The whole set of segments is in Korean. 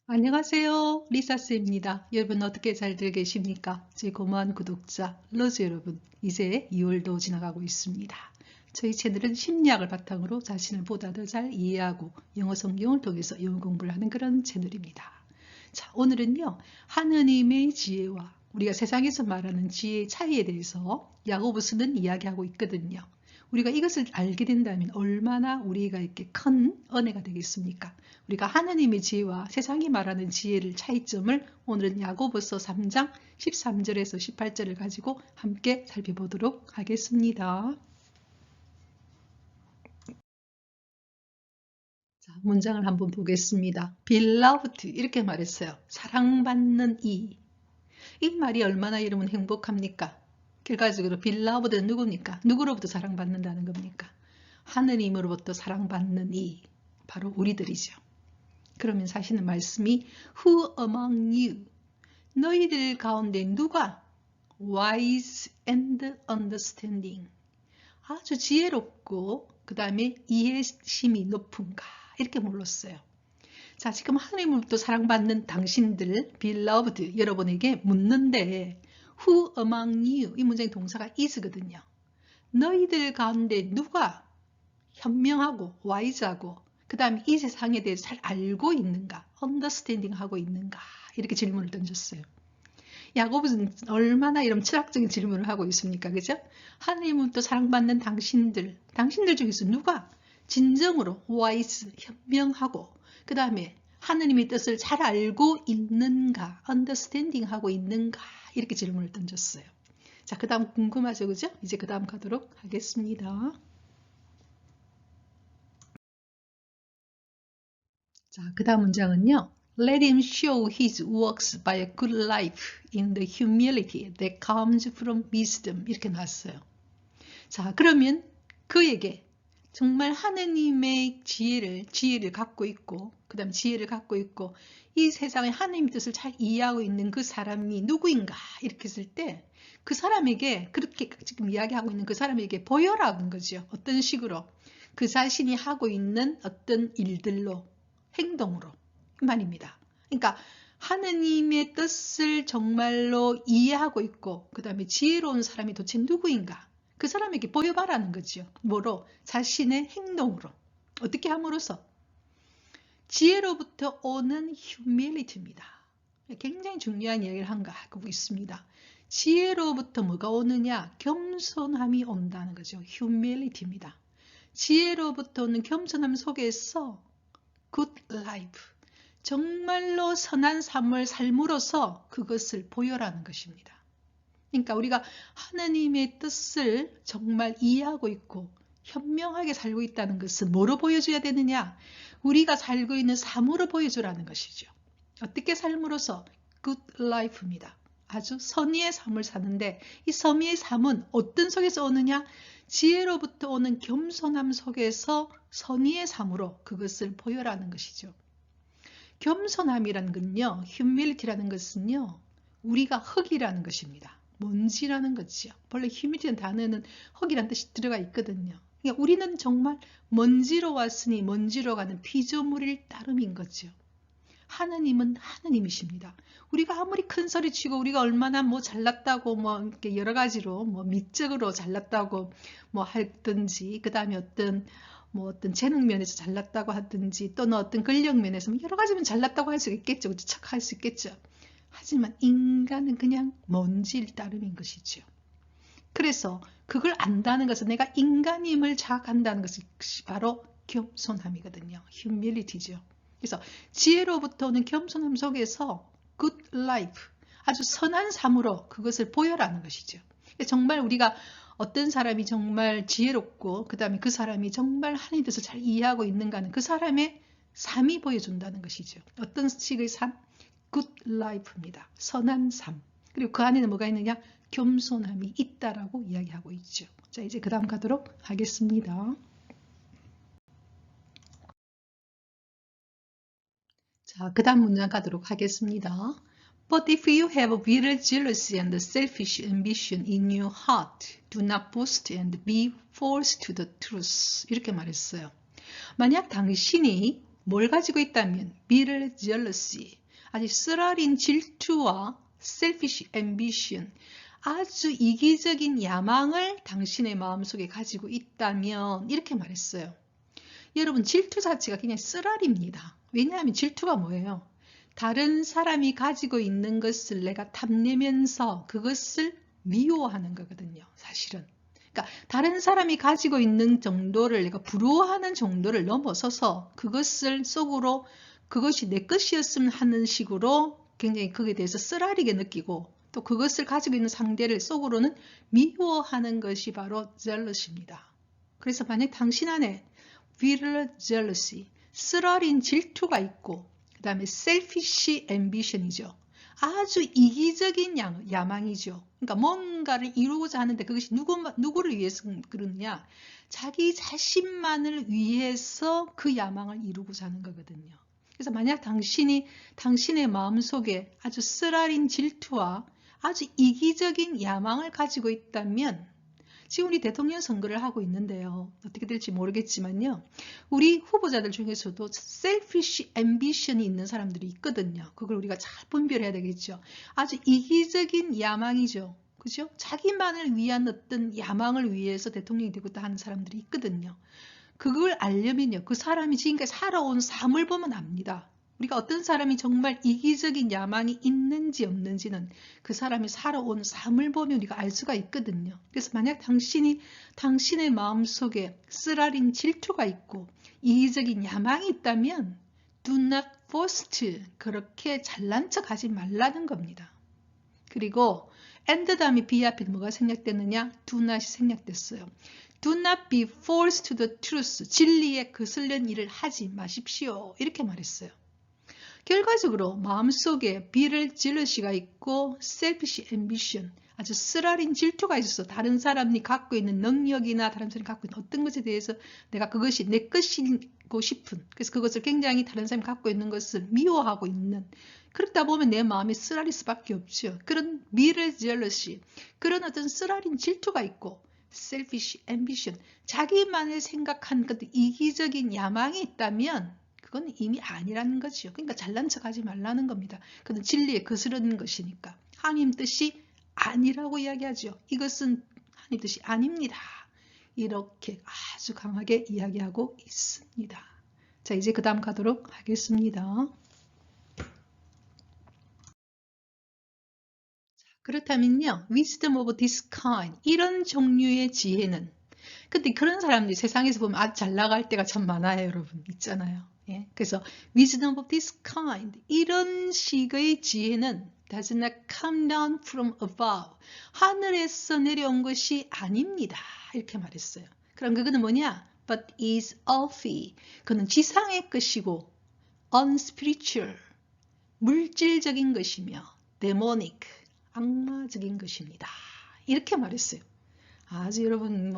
안녕하세요. 리사스입니다. 여러분 어떻게 잘들 계십니까? 제 고마운 구독자 로즈 여러분, 이제 2월도 지나가고 있습니다. 저희 채널은 심리학을 바탕으로 자신을 보다 더 잘 이해하고 영어 성경을 통해서 영어 공부를 하는 그런 채널입니다. 자, 오늘은요. 하느님의 지혜와 우리가 세상에서 말하는 지혜의 차이에 대해서 야고보서는 이야기하고 있거든요. 우리가 이것을 알게 된다면 얼마나 우리가 이렇게 큰 은혜가 되겠습니까? 우리가 하느님의 지혜와 세상이 말하는 지혜를 차이점을 오늘은 야고보서 3장 13절에서 18절을 가지고 함께 살펴보도록 하겠습니다. 자, 문장을 한번 보겠습니다. Beloved 이렇게 말했어요. 사랑받는 이 말이 얼마나 여러분 행복합니까? 결과적으로 Beloved는 누굽니까? 누구로부터 사랑받는다는 겁니까? 하느님으로부터 사랑받는 이 바로 우리들이죠. 그러면 사시는 말씀이 Who among you? 너희들 가운데 누가 wise and understanding 아주 지혜롭고 그 다음에 이해심이 높은가 이렇게 물었어요. 자, 지금 하나님으로부터 사랑받는 당신들 beloved 여러분에게 묻는데 Who among you? 이 문장의 동사가 is거든요. 너희들 가운데 누가 현명하고 wise하고 그 다음에 이 세상에 대해서 잘 알고 있는가, understanding 하고 있는가 이렇게 질문을 던졌어요. 야고보는 얼마나 이런 철학적인 질문을 하고 있습니까? 그죠? 하나님으로부터 사랑받는 당신들 중에서 누가 진정으로 wise, 현명하고 그 다음에 하나님의 뜻을 잘 알고 있는가, understanding 하고 있는가 이렇게 질문을 던졌어요. 자, 그 다음 궁금하죠? 그죠? 이제 그 다음 가도록 하겠습니다. 자, 그 다음 문장은요. Let him show his works by a good life in the humility that comes from wisdom. 이렇게 나왔어요. 자, 그러면 그에게 정말 하느님의 지혜를 갖고 있고, 그 다음 지혜를 갖고 있고, 이 세상에 하느님의 뜻을 잘 이해하고 있는 그 사람이 누구인가? 이렇게 했을 때, 그 사람에게, 그렇게 지금 이야기하고 있는 그 사람에게 보여라는 거죠. 어떤 식으로? 그 자신이 하고 있는 어떤 일들로, 행동으로. 그 말입니다. 그러니까, 하느님의 뜻을 정말로 이해하고 있고, 그 다음에 지혜로운 사람이 도대체 누구인가? 그 사람에게 보여봐라는 거죠. 뭐로? 자신의 행동으로. 어떻게 함으로써? 지혜로부터 오는 humility입니다. 굉장히 중요한 이야기를 하고 있습니다. 지혜로부터 뭐가 오느냐? 겸손함이 온다는 거죠. humility입니다. 지혜로부터 오는 겸손함 속에서 good life, 정말로 선한 삶을 삶으로써 그것을 보여라는 것입니다. 그러니까 우리가 하나님의 뜻을 정말 이해하고 있고 현명하게 살고 있다는 것은 뭐로 보여줘야 되느냐? 우리가 살고 있는 삶으로 보여주라는 것이죠. 어떻게 삶으로써? good life입니다. 아주 선의의 삶을 사는데 이 선의의 삶은 어떤 속에서 오느냐? 지혜로부터 오는 겸손함 속에서 선의의 삶으로 그것을 보여라는 것이죠. 겸손함이라는 건요, humility라는 것은요, 우리가 흙이라는 것입니다. 먼지라는 거죠. 원래 humility라는 단어는 흙이라는 뜻이 들어가 있거든요. 그러니까 우리는 정말 먼지로 왔으니 먼지로 가는 피조물일 따름인 거죠. 하느님은 하느님이십니다. 우리가 아무리 큰 소리 치고 우리가 얼마나 뭐 잘났다고 뭐 이렇게 여러 가지로 뭐 미적으로 잘났다고 뭐 하든지 그 다음에 어떤 재능 면에서 잘났다고 하든지 또는 어떤 근력 면에서 여러 가지면 잘났다고 할 수 있겠죠. 착할 수 있겠죠. 하지만 인간은 그냥 먼지일 따름인 것이죠. 그래서 그걸 안다는 것은 내가 인간임을 자각한다는 것이 바로 겸손함이거든요. humility죠. 그래서 지혜로부터 오는 겸손함 속에서 good life, 아주 선한 삶으로 그것을 보여라는 것이죠. 정말 우리가 어떤 사람이 정말 지혜롭고 그 다음에 그 사람이 정말 하나님의 뜻을 잘 이해하고 있는가는 그 사람의 삶이 보여준다는 것이죠. 어떤 식의 삶? good life입니다. 선한 삶. 그리고 그 안에는 뭐가 있느냐? 겸손함이 있다라고 이야기하고 있죠. 자, 이제 그 다음 가도록 하겠습니다. 자, 그 다음 문장 가도록 하겠습니다. But if you have bitter jealousy and selfish ambition in your heart, do not boast and be false to the truth. 이렇게 말했어요. 만약 당신이 뭘 가지고 있다면 bitter jealousy, 아주 쓰라린 질투와 selfish ambition, 아주 이기적인 야망을 당신의 마음속에 가지고 있다면 이렇게 말했어요. 여러분 질투 자체가 그냥 쓰라립니다. 왜냐하면 질투가 뭐예요? 다른 사람이 가지고 있는 것을 내가 탐내면서 그것을 미워하는 거거든요. 사실은. 그러니까 다른 사람이 가지고 있는 정도를 내가 부러워하는 정도를 넘어서서 그것을 속으로 그것이 내 것이었으면 하는 식으로 굉장히 거기에 대해서 쓰라리게 느끼고 또 그것을 가지고 있는 상대를 속으로는 미워하는 것이 바로 jealous입니다. 그래서 만약 당신 안에 bitter jealousy, 쓰라린 질투가 있고 그 다음에 selfish ambition이죠. 아주 이기적인 야망이죠. 그러니까 뭔가를 이루고자 하는데 그것이 누구를 위해서 그러느냐? 자기 자신만을 위해서 그 야망을 이루고자 하는 거거든요. 그래서 만약 당신의 마음속에 아주 쓰라린 질투와 아주 이기적인 야망을 가지고 있다면 지금 우리 대통령 선거를 하고 있는데요. 어떻게 될지 모르겠지만요. 우리 후보자들 중에서도 selfish ambition이 있는 사람들이 있거든요. 그걸 우리가 잘 분별해야 되겠죠. 아주 이기적인 야망이죠. 그죠? 자기만을 위한 어떤 야망을 위해서 대통령이 되고자 하는 사람들이 있거든요. 그걸 알려면요. 그 사람이 지금까지 살아온 삶을 보면 압니다. 우리가 어떤 사람이 정말 이기적인 야망이 있는지 없는지는 그 사람이 살아온 삶을 보면 우리가 알 수가 있거든요. 그래서 만약 당신의 마음속에 쓰라린 질투가 있고 이기적인 야망이 있다면 do not boast, 그렇게 잘난 척 하지 말라는 겁니다. 그리고 and 다음에 be 앞에 뭐가 생략됐느냐? do not이 생략됐어요. Do not be false to the truth. 진리에 거슬린 일을 하지 마십시오. 이렇게 말했어요. 결과적으로 마음속에 비를 jealousy가 있고 selfish ambition, 아주 쓰라린 질투가 있어서 다른 사람이 갖고 있는 능력이나 다른 사람이 갖고 있는 어떤 것에 대해서 내가 그것이 내 것이고 싶은, 그래서 그것을 굉장히 다른 사람이 갖고 있는 것을 미워하고 있는, 그렇다 보면 내 마음이 쓰라릴 수밖에 없죠. 그런 bitter jealousy, 그런 어떤 쓰라린 질투가 있고 selfish ambition, 자기만을 생각한 그 이기적인 야망이 있다면 그건 이미 아니라는 거죠. 그러니까 잘난 척하지 말라는 겁니다. 그건 진리에 거스르는 것이니까. 하나님 뜻이 아니라고 이야기하죠. 이것은 하나님 뜻이 아닙니다. 이렇게 아주 강하게 이야기하고 있습니다. 자, 이제 그 다음 가도록 하겠습니다. 그렇다면요, wisdom of this kind, 이런 종류의 지혜는, 근데 그런 사람들이 세상에서 보면 아주 잘 나갈 때가 참 많아요, 여러분. 있잖아요. 예? 그래서 wisdom of this kind, 이런 식의 지혜는 does not come down from above, 하늘에서 내려온 것이 아닙니다. 이렇게 말했어요. 그럼 그거는 뭐냐? But is earthy, 그는 지상의 것이고 unspiritual, 물질적인 것이며 demonic, 악마적인 것입니다. 이렇게 말했어요. 아주 여러분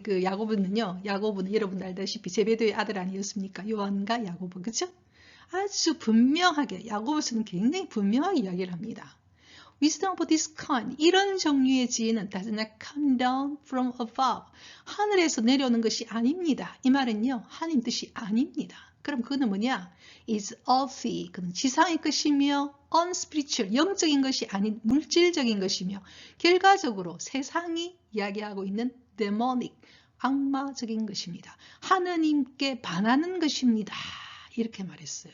그 야고보는요, 야고보는 여러분 알다시피 제베도의 아들 아니었습니까? 요한과 야고보, 그렇죠? 아주 분명하게 야고보서는 굉장히 분명하게 이야기를 합니다. Wisdom of this kind, 이런 종류의 지혜는 does not come down from above, 하늘에서 내려오는 것이 아닙니다. 이 말은요, 하나님 뜻이 아닙니다. 그럼 그거는 뭐냐? is earthy, 그는 지상의 것이며 unspiritual, 영적인 것이 아닌 물질적인 것이며 결과적으로 세상이 이야기하고 있는 demonic, 악마적인 것입니다. 하느님께 반하는 것입니다. 이렇게 말했어요.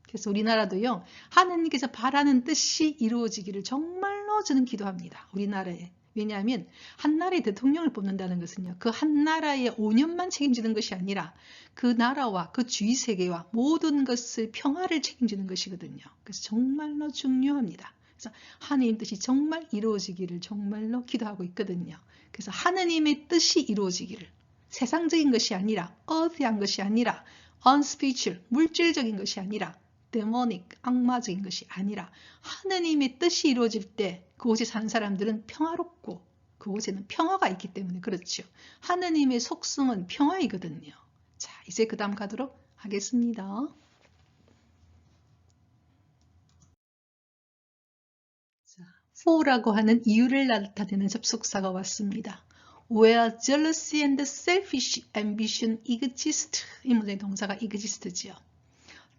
그래서 우리나라도요, 하느님께서 바라는 뜻이 이루어지기를 정말로 저는 기도합니다. 우리나라에. 왜냐하면 한 나라의 대통령을 뽑는다는 것은요, 그 한 나라의 5년만 책임지는 것이 아니라 그 나라와 그 주위 세계와 모든 것을 평화를 책임지는 것이거든요. 그래서 정말로 중요합니다. 그래서 하느님 뜻이 정말 이루어지기를 정말로 기도하고 있거든요. 그래서 하느님의 뜻이 이루어지기를, 세상적인 것이 아니라, earth한 것이 아니라, unspiritual, 물질적인 것이 아니라, demonic, 악마적인 것이 아니라 하느님의 뜻이 이루어질 때 그곳에 사는 사람들은 평화롭고 그곳에는 평화가 있기 때문에 그렇죠. 하느님의 속성은 평화이거든요. 자, 이제 그 다음 가도록 하겠습니다. for라고 하는 이유를 나타내는 접속사가 왔습니다. where jealousy and selfish ambition exist. 이 문장의 동사가 exist지요.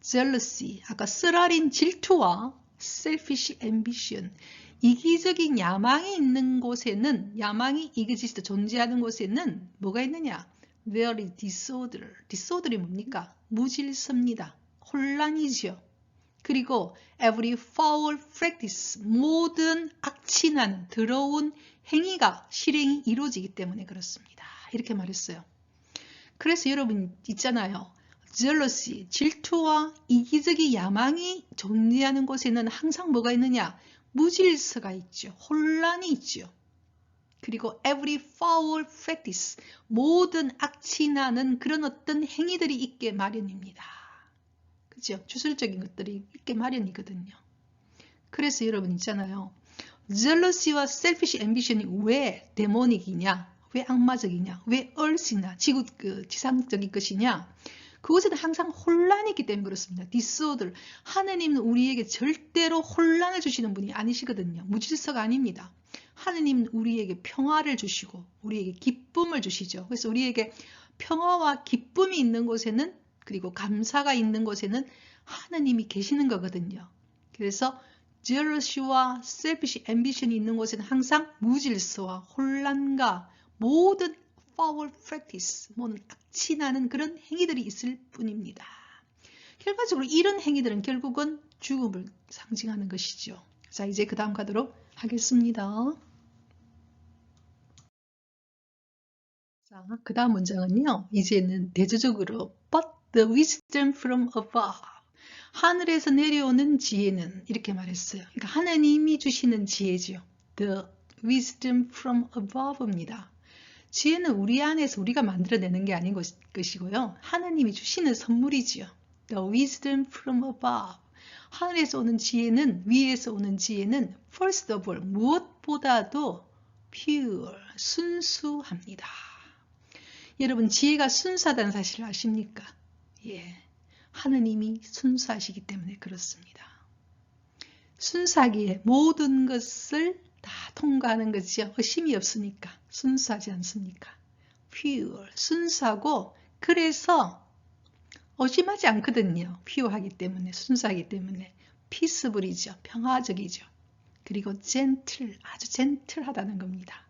jealousy, 아까 쓰라린 질투와 selfish ambition, 이기적인 야망이 있는 곳에는, 야망이 exist, 존재하는 곳에는 뭐가 있느냐? There is disorder. disorder이 뭡니까? 무질서입니다. 혼란이죠. 그리고 every foul practice, 모든 악취나는 더러운 행위가 실행이 이루어지기 때문에 그렇습니다. 이렇게 말했어요. 그래서 여러분 있잖아요. jealousy, 질투와 이기적인 야망이 존재하는 곳에는 항상 뭐가 있느냐? 무질서가 있죠. 혼란이 있죠. 그리고 every foul practice, 모든 악취나는 그런 어떤 행위들이 있게 마련입니다. 그죠? 주술적인 것들이 있게 마련이거든요. 그래서 여러분 있잖아요. jealousy와 selfish ambition이 왜 데모닉이냐? 왜 악마적이냐? 왜 earth이냐? 지상적인 것이냐? 그것에는 항상 혼란이 있기 때문에 그렇습니다. disorder. 하느님은 우리에게 절대로 혼란을 주시는 분이 아니시거든요. 무질서가 아닙니다. 하느님은 우리에게 평화를 주시고 우리에게 기쁨을 주시죠. 그래서 우리에게 평화와 기쁨이 있는 곳에는, 그리고 감사가 있는 곳에는 하느님이 계시는 거거든요. 그래서 jealousy와 selfish ambition이 있는 곳에는 항상 무질서와 혼란과 모든 foul practice, 모든 악취나는 그런 행위들이 있을 뿐입니다. 결과적으로 이런 행위들은 결국은 죽음을 상징하는 것이죠. 자, 이제 그 다음 가도록 하겠습니다. 자, 그 다음 문장은요. 이제는 대조적으로 but the wisdom from above. 하늘에서 내려오는 지혜는, 이렇게 말했어요. 그러니까 하나님이 주시는 지혜지요. The wisdom from above입니다. 지혜는 우리 안에서 우리가 만들어내는 게 아닌 것이고요. 하나님이 주시는 선물이지요. The wisdom from above. 하늘에서 오는 지혜는, 위에서 오는 지혜는 first of all, 무엇보다도 pure, 순수합니다. 여러분, 지혜가 순수하다는 사실을 아십니까? 예, 하느님이 순수하시기 때문에 그렇습니다. 순수하기에 모든 것을 다 통과하는 것이죠. 의심이 없으니까 순수하지 않습니까? pure, 순수하고, 그래서 의심하지 않거든요. pure하기 때문에, 순수하기 때문에. peaceable이죠. 평화적이죠. 그리고 gentle, 아주 젠틀하다는 겁니다.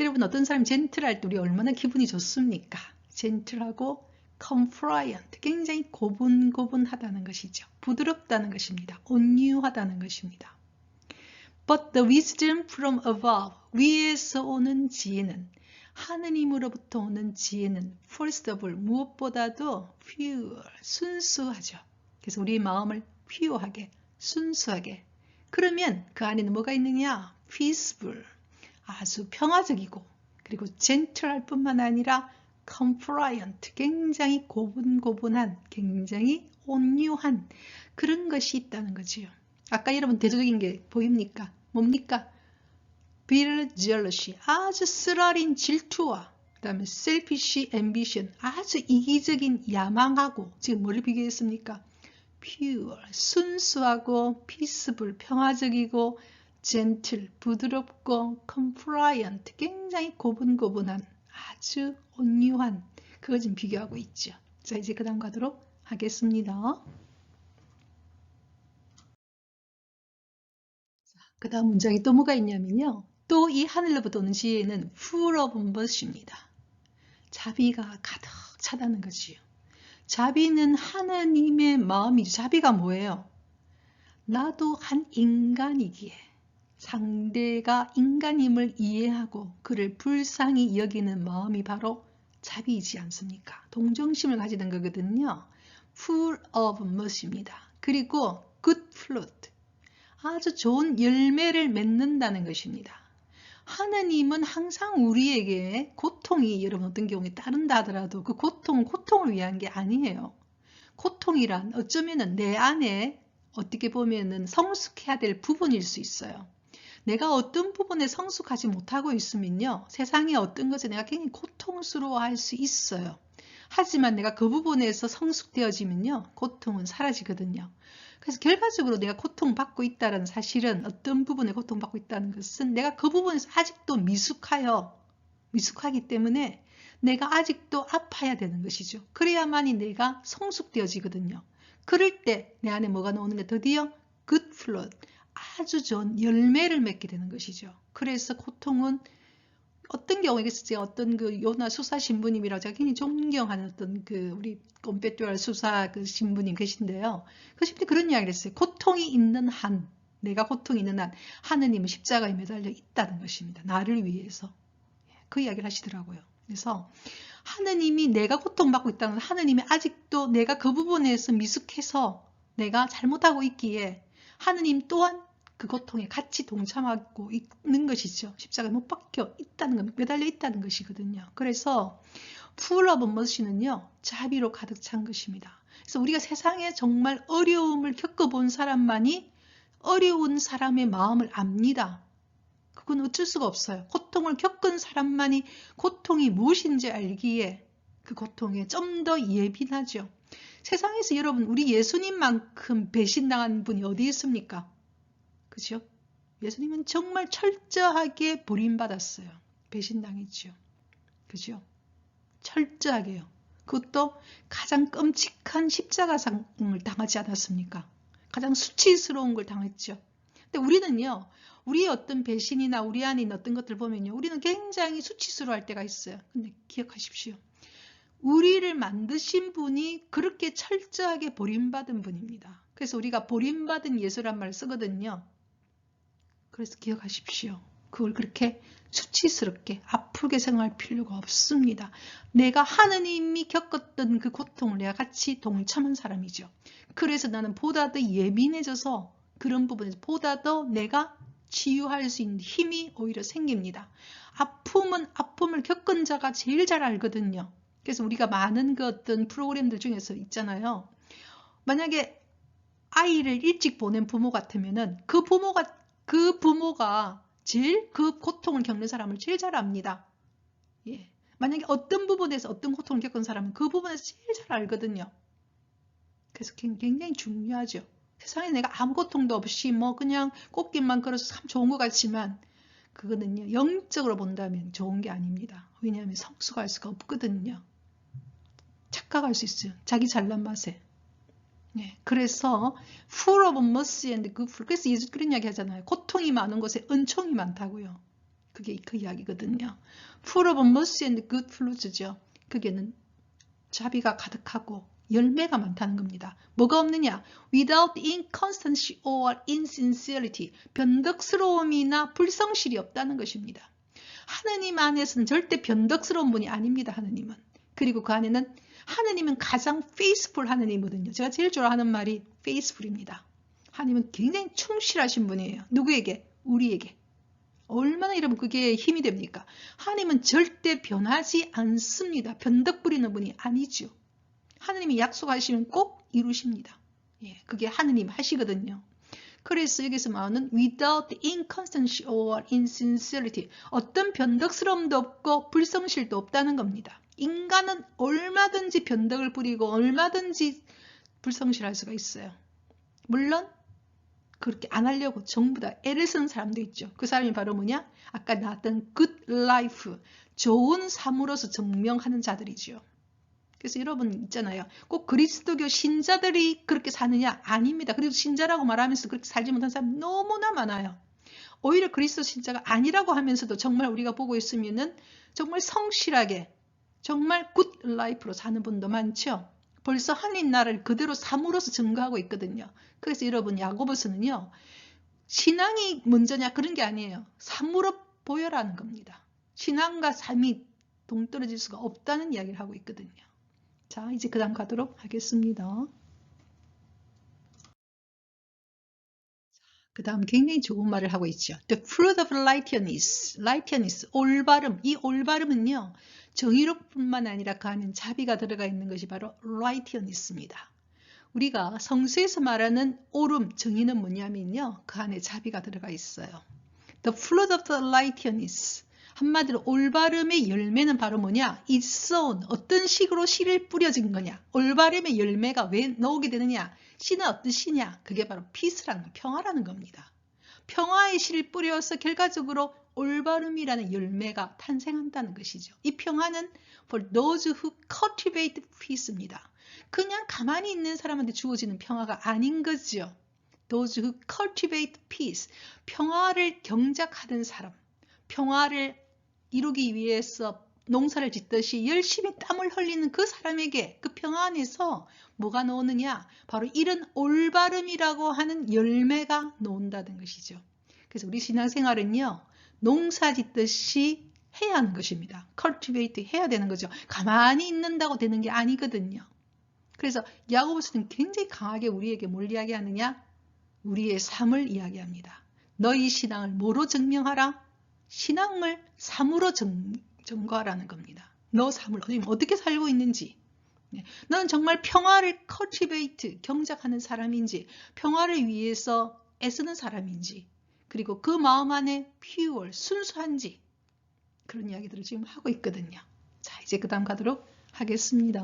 여러분, 어떤 사람이 젠틀할 때 우리 얼마나 기분이 좋습니까? 젠틀하고 compliant, 굉장히 고분고분하다는 것이죠. 부드럽다는 것입니다. 온유하다는 것입니다. But the wisdom from above, 위에서 오는 지혜는, 하느님으로부터 오는 지혜는 first of all, 무엇보다도 pure, 순수하죠. 그래서 우리 마음을 pure하게, 순수하게. 그러면 그 안에는 뭐가 있느냐? peaceful, 아주 평화적이고, 그리고 gentle할 뿐만 아니라 compliant, 굉장히 고분고분한, 굉장히 온유한 그런 것이 있다는 거지요. 아까 여러분 대조적인 게 보입니까? 뭡니까? bitter jealousy, 아주 쓰라린 질투와, 그 다음에 selfish ambition, 아주 이기적인 야망하고, 지금 뭘 비교했습니까? pure, 순수하고, peaceful, 평화적이고, gentle, 부드럽고, compliant, 굉장히 고분고분한, 아주 온유한, 그거 지금 비교하고 있죠. 자, 이제 그 다음 가도록 하겠습니다. 그 다음 문장이 또 뭐가 있냐면요. 또 이 하늘로부터 오는 지혜는 full of mercy입니다. 자비가 가득 차다는 것이요. 자비는 하나님의 마음이죠. 자비가 뭐예요? 나도 한 인간이기에 상대가 인간임을 이해하고 그를 불쌍히 여기는 마음이 바로 자비이지 않습니까? 동정심을 가지는 거거든요. full of mercy입니다. 그리고 good fruit, 아주 좋은 열매를 맺는다는 것입니다. 하느님은 항상 우리에게 고통이 여러분 어떤 경우에 따른다 하더라도 그 고통은 고통을 위한 게 아니에요. 고통이란 어쩌면은 내 안에 어떻게 보면은 성숙해야 될 부분일 수 있어요. 내가 어떤 부분에 성숙하지 못하고 있으면요. 세상의 어떤 것에 내가 굉장히 고통스러워할 수 있어요. 하지만 내가 그 부분에서 성숙되어지면요. 고통은 사라지거든요. 그래서 결과적으로 내가 고통받고 있다는 사실은, 어떤 부분에 고통받고 있다는 것은 내가 그 부분에서 아직도 미숙해요. 미숙하기 때문에 내가 아직도 아파야 되는 것이죠. 그래야만이 내가 성숙되어지거든요. 그럴 때 내 안에 뭐가 나오는 게 드디어 good fruit, 아주 좋은 열매를 맺게 되는 것이죠. 그래서 고통은 어떤 경우에겠어요. 어떤 그 요나 수사 신부님이라고 제가 굉장히 존경하는 어떤 그 우리 꼼페뚜알 수사 그 신부님 계신데요. 그 신부님 그런 이야기를 했어요. 고통이 있는 한, 내가 고통이 있는 한 하느님은 십자가에 매달려 있다는 것입니다. 나를 위해서. 그 이야기를 하시더라고요. 그래서 하느님이 내가 고통받고 있다는 건 하느님이 아직도 내가 그 부분에서 미숙해서 내가 잘못하고 있기에 하느님 또한 그 고통에 같이 동참하고 있는 것이죠. 십자가에 못 박혀 있다는 것, 매달려 있다는 것이거든요. 그래서 full of mercy는요, 자비로 가득 찬 것입니다. 그래서 우리가 세상에 정말 어려움을 겪어본 사람만이 어려운 사람의 마음을 압니다. 그건 어쩔 수가 없어요. 고통을 겪은 사람만이 고통이 무엇인지 알기에 그 고통에 좀 더 예민하죠. 세상에서 여러분, 우리 예수님만큼 배신당한 분이 어디 있습니까? 그죠? 예수님은 정말 철저하게 버림받았어요. 배신당했죠. 그죠? 철저하게요. 그것도 가장 끔찍한 십자가상을 당하지 않았습니까? 가장 수치스러운 걸 당했죠. 근데 우리는요, 우리의 어떤 배신이나 우리 안에 있는 어떤 것들 보면요, 우리는 굉장히 수치스러워할 때가 있어요. 근데 기억하십시오. 우리를 만드신 분이 그렇게 철저하게 버림받은 분입니다. 그래서 우리가 버림받은 예수란 말을 쓰거든요. 그래서 기억하십시오. 그걸 그렇게 수치스럽게 아프게 생각할 필요가 없습니다. 내가 하느님이 겪었던 그 고통을 내가 같이 동참한 사람이죠. 그래서 나는 보다 더 예민해져서 그런 부분에서 보다 더 내가 치유할 수 있는 힘이 오히려 생깁니다. 아픔은 아픔을 겪은 자가 제일 잘 알거든요. 그래서 우리가 많은 그 어떤 프로그램들 중에서 있잖아요. 만약에 아이를 일찍 보낸 부모 같으면은 그 부모가 제일 그 고통을 겪는 사람을 제일 잘 압니다. 예. 만약에 어떤 부분에서 어떤 고통을 겪은 사람은 그 부분에서 제일 잘 알거든요. 그래서 굉장히 중요하죠. 세상에 내가 아무 고통도 없이 뭐 그냥 꽃길만 걸어서 참 좋은 것 같지만 그거는요, 영적으로 본다면 좋은 게 아닙니다. 왜냐하면 성숙할 수가 없거든요. 착각할 수 있어요. 자기 잘난 맛에. 네, 그래서 full of mercy and good fruit. 그래서 예수 그런 이야기 하잖아요. 고통이 많은 곳에 은총이 많다고요. 그게 그 이야기거든요. full of mercy and good fruit죠. 그게는 자비가 가득하고 열매가 많다는 겁니다. 뭐가 없느냐? Without inconstancy or insincerity. 변덕스러움이나 불성실이 없다는 것입니다. 하느님 안에서는 절대 변덕스러운 분이 아닙니다. 하느님은. 그리고 그 안에는 하느님은 가장 faithful 하느님이거든요. 제가 제일 좋아하는 말이 faithful입니다. 하느님은 굉장히 충실하신 분이에요. 누구에게? 우리에게. 얼마나 여러분 그게 힘이 됩니까? 하느님은 절대 변하지 않습니다. 변덕 부리는 분이 아니죠. 하느님이 약속하시면 꼭 이루십니다. 예, 그게 하느님 하시거든요. 그래서 여기서 말하는 without inconstancy or insincerity, 어떤 변덕스러움도 없고 불성실도 없다는 겁니다. 인간은 얼마든지 변덕을 부리고 얼마든지 불성실할 수가 있어요. 물론 그렇게 안 하려고 전부 다 애를 쓰는 사람도 있죠. 그 사람이 바로 뭐냐? 아까 나왔던 good life, 좋은 삶으로서 증명하는 자들이죠. 그래서 여러분 있잖아요. 꼭 그리스도교 신자들이 그렇게 사느냐? 아닙니다. 그리고 신자라고 말하면서 그렇게 살지 못한 사람 너무나 많아요. 오히려 그리스도 신자가 아니라고 하면서도 정말 우리가 보고 있으면은 정말 성실하게 정말 굿 라이프로 사는 분도 많죠. 벌써 하나님 나라를 그대로 삶으로서 증거하고 있거든요. 그래서 여러분 야고보서는요. 신앙이 먼저냐 그런 게 아니에요. 삶으로 보여라는 겁니다. 신앙과 삶이 동떨어질 수가 없다는 이야기를 하고 있거든요. 자, 이제 그 다음 가도록 하겠습니다. 그 다음 굉장히 좋은 말을 하고 있죠. The fruit of righteousness, righteousness, 올바름. 이 올바름은요. 정의롭뿐만 아니라 그 안에 자비가 들어가 있는 것이 바로 righteousness입니다. 우리가 성수에서 말하는 옳음, 정의는 뭐냐면요. 그 안에 자비가 들어가 있어요. The fruit of the righteousness. 한마디로 올바름의 열매는 바로 뭐냐? It's sown. 어떤 식으로 씨를 뿌려진 거냐? 올바름의 열매가 왜 나오게 되느냐? 씨는 어떤 씨냐? 그게 바로 peace라는 거, 평화라는 겁니다. 평화의 씨를 뿌려서 결과적으로 올바름이라는 열매가 탄생한다는 것이죠. 이 평화는 for those who cultivate peace입니다. 그냥 가만히 있는 사람한테 주어지는 평화가 아닌 거죠. Those who cultivate peace, 평화를 경작하는 사람, 평화를 이루기 위해서 농사를 짓듯이 열심히 땀을 흘리는 그 사람에게 그 평화 안에서 뭐가 나오느냐? 바로 이런 올바름이라고 하는 열매가 나온다는 것이죠. 그래서 우리 신앙생활은요, 농사 짓듯이 해야 하는 것입니다. cultivate 해야 되는 거죠. 가만히 있는다고 되는 게 아니거든요. 그래서 야고보서는 굉장히 강하게 우리에게 뭘 이야기하느냐? 우리의 삶을 이야기합니다. 너희 신앙을 뭐로 증명하라? 신앙을 삶으로 증거하라는 겁니다. 너 삶을 어떻게 살고 있는지, 너는 정말 평화를 cultivate, 경작하는 사람인지, 평화를 위해서 애쓰는 사람인지, 그리고 그 마음 안에 pure, 순수한지, 그런 이야기들을 지금 하고 있거든요. 자, 이제 그 다음 가도록 하겠습니다.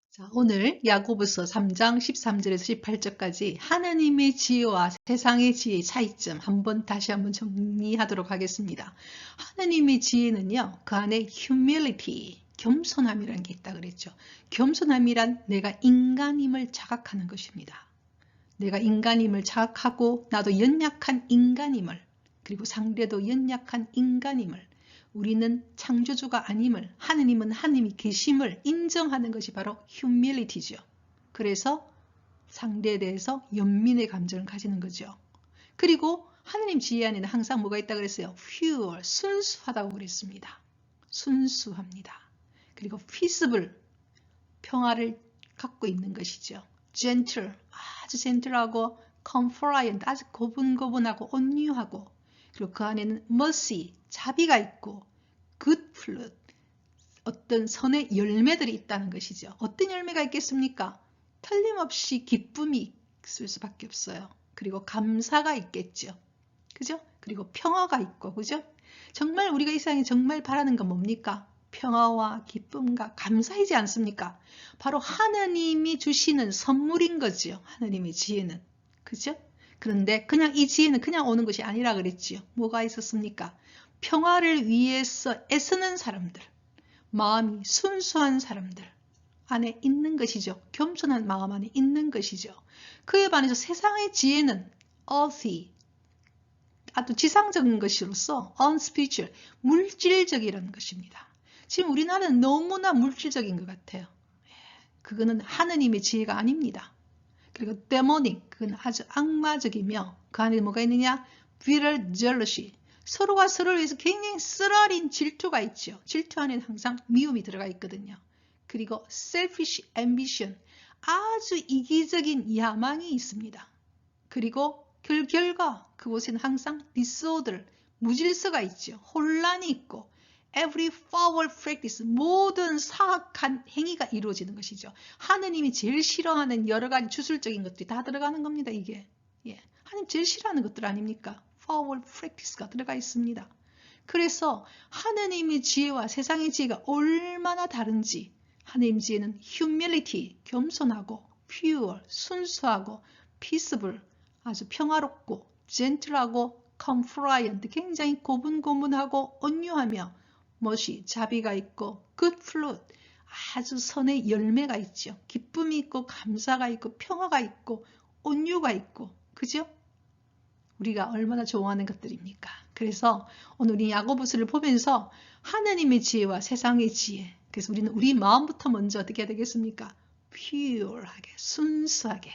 자, 오늘 야고보서 3장 13절에서 18절까지 하나님의 지혜와 세상의 지혜의 차이점 다시 한번 정리하도록 하겠습니다. 하나님의 지혜는요, 그 안에 humility, 겸손함이라는 게 있다 그랬죠. 겸손함이란 내가 인간임을 자각하는 것입니다. 내가 인간임을 자각하고 나도 연약한 인간임을, 그리고 상대도 연약한 인간임을, 우리는 창조주가 아님을, 하느님은 하느님이 계심을 인정하는 것이 바로 humility죠. 그래서 상대에 대해서 연민의 감정을 가지는 거죠. 그리고 하느님 지혜 안에는 항상 뭐가 있다고 그랬어요? pure, 순수하다고 그랬습니다. 순수합니다. 그리고 peaceable, 평화를 갖고 있는 것이죠. gentle, 아주 젠틀하고 compliant, 아주 고분고분하고 온유하고, 그리고 그 안에는 mercy, 자비가 있고 good fruit, 어떤 선의 열매들이 있다는 것이죠. 어떤 열매가 있겠습니까? 틀림없이 기쁨이 있을 수밖에 없어요. 그리고 감사가 있겠죠. 그죠? 그리고 평화가 있고, 그죠? 정말 우리가 이 세상에 정말 바라는 건 뭡니까? 평화와 기쁨과 감사이지 않습니까? 바로 하나님이 주시는 선물인 거죠. 하나님의 지혜는. 그죠? 그런데 그냥 이 지혜는 그냥 오는 것이 아니라 그랬지요. 뭐가 있었습니까? 평화를 위해서 애쓰는 사람들, 마음이 순수한 사람들 안에 있는 것이죠. 겸손한 마음 안에 있는 것이죠. 그에 반해서 세상의 지혜는 earthy, 아주 지상적인 것으로서 unspiritual, 물질적이라는 것입니다. 지금 우리나라는 너무나 물질적인 것 같아요. 그거는 하느님의 지혜가 아닙니다. 그리고 demonic, 그건 아주 악마적이며 그 안에 뭐가 있느냐? bitter jealousy, 서로가 서로를 위해서 굉장히 쓰라린 질투가 있죠. 질투 안에는 항상 미움이 들어가 있거든요. 그리고 selfish ambition, 아주 이기적인 야망이 있습니다. 그리고 그 결과 그곳에는 항상 disorder, 무질서가 있죠. 혼란이 있고 every foul practice, 모든 사악한 행위가 이루어지는 것이죠. 하느님이 제일 싫어하는 여러 가지 주술적인 것들이 다 들어가는 겁니다. 이게 하느님 제일 싫어하는 것들 아닙니까? foul practice가 들어가 있습니다. 그래서 하느님의 지혜와 세상의 지혜가 얼마나 다른지, 하느님 지혜는 humility, 겸손하고 pure, 순수하고 peaceable, 아주 평화롭고 gentle하고 compliant, 굉장히 고분고분하고 온유하며 멋이 자비가 있고 good fruit, 아주 선의 열매가 있죠. 기쁨이 있고 감사가 있고 평화가 있고 온유가 있고, 그죠? 우리가 얼마나 좋아하는 것들입니까? 그래서 오늘 우리 야고보서를 보면서 하나님의 지혜와 세상의 지혜, 그래서 우리는 우리 마음부터 먼저 어떻게 해야 되겠습니까? pure하게, 순수하게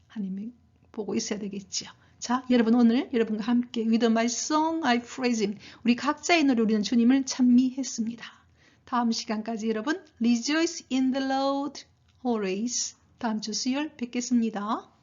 하나님을 보고 있어야 되겠죠. 자, 여러분 오늘 여러분과 함께 With my song I praise him, 우리 각자의 노래 우리는 주님을 찬미했습니다. 다음 시간까지 여러분 Rejoice in the Lord always, 다음 주 수요일 뵙겠습니다.